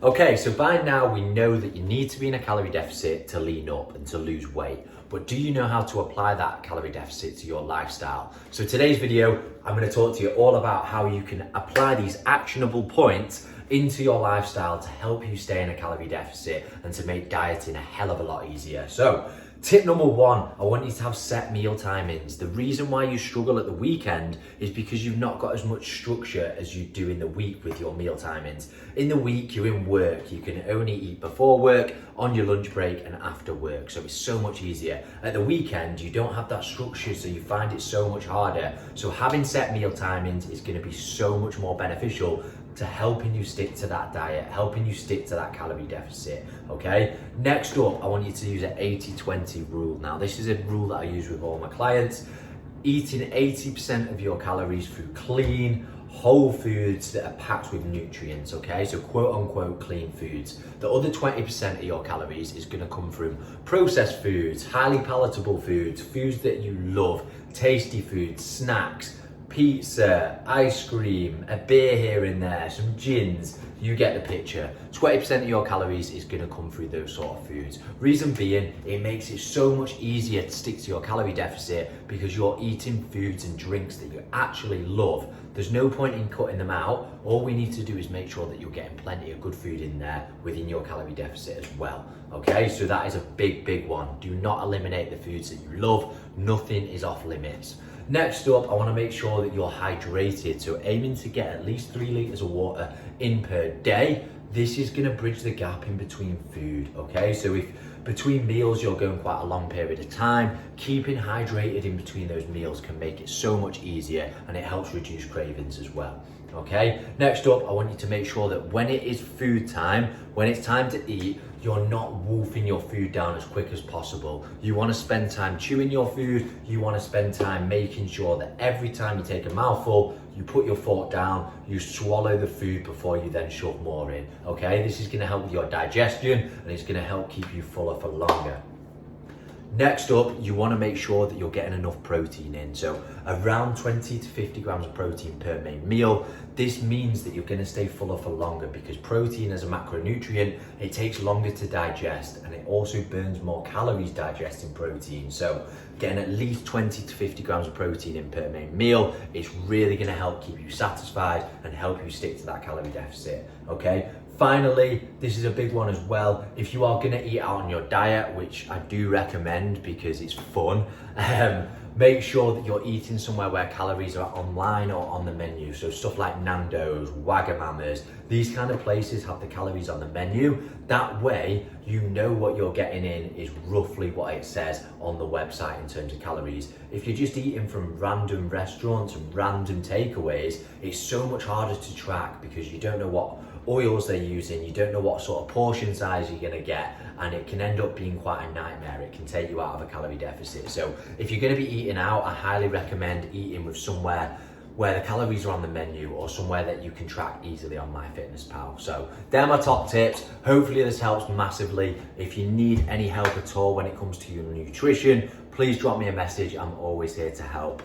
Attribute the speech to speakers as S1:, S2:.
S1: Okay, so by now we know that you need to be in a calorie deficit to lean up and to lose weight. But do you know how to apply that calorie deficit to your lifestyle? So today's video, I'm going to talk to you all about how you can apply these actionable points into your lifestyle to help you stay in a calorie deficit and to make dieting a hell of a lot easier. So tip number one, I want you to have set meal timings. The reason why you struggle at the weekend is because you've not got as much structure as you do in the week with your meal timings. In the week, you're in work. You can only eat before work, on your lunch break, and after work. So it's so much easier. At the weekend, you don't have that structure, so you find it so much harder. So having set meal timings is going to be so much more beneficial to helping you stick to that diet, helping you stick to that calorie deficit, okay? Next up, I want you to use an 80-20 rule. Now, this is a rule that I use with all my clients. Eating 80% of your calories through clean, whole foods that are packed with nutrients, okay? So quote unquote clean foods. The other 20% of your calories is gonna come from processed foods, highly palatable foods, foods that you love, tasty foods, snacks, pizza, ice cream, a beer here and there, some gins, you get the picture. 20% of your calories is gonna come through those sort of foods. Reason being, it makes it so much easier to stick to your calorie deficit because you're eating foods and drinks that you actually love. There's no point in cutting them out. All we need to do is make sure that you're getting plenty of good food in there within your calorie deficit as well. Okay, so that is a big one. Do not eliminate the foods that you love. Nothing is off limits. Next up, I want to make sure that you're hydrated. So aiming to get at least 3 liters of water in per day. This is going to bridge the gap in between food, okay? So if between meals you're going quite a long period of time, keeping hydrated in between those meals can make it so much easier, and it helps reduce cravings as well. Okay, next up, I want you to make sure that when it is food time, when it's time to eat, you're not wolfing your food down as quick as possible. You want to spend time chewing your food. You want to spend time making sure that every time you take a mouthful, you put your fork down, you swallow the food before you then shove more in. Okay, this is going to help with your digestion, and it's going to help keep you fuller for longer. Next up, you want to make sure that you're getting enough protein in. So around 20 to 50 grams of protein per main meal. This means that you're going to stay fuller for longer because protein as a macronutrient, it takes longer to digest, and it also burns more calories digesting protein. So getting at least 20 to 50 grams of protein in per main meal is really going to help keep you satisfied and help you stick to that calorie deficit, okay? Finally, this is a big one as well. If you are gonna eat out on your diet, which I do recommend because it's fun, make sure that you're eating somewhere where calories are online or on the menu. So stuff like Nando's, Wagamama's, these kind of places have the calories on the menu. That way, you know what you're getting in is roughly what it says on the website in terms of calories. If you're just eating from random restaurants and random takeaways, it's so much harder to track because you don't know what oils they're using, you don't know what sort of portion size you're gonna get, and it can end up being quite a nightmare. It can take you out of a calorie deficit. So if you're gonna be eating out, I highly recommend eating with somewhere where the calories are on the menu or somewhere that you can track easily on MyFitnessPal. So they're my top tips. Hopefully this helps massively. If you need any help at all when it comes to your nutrition, please drop me a message. I'm always here to help.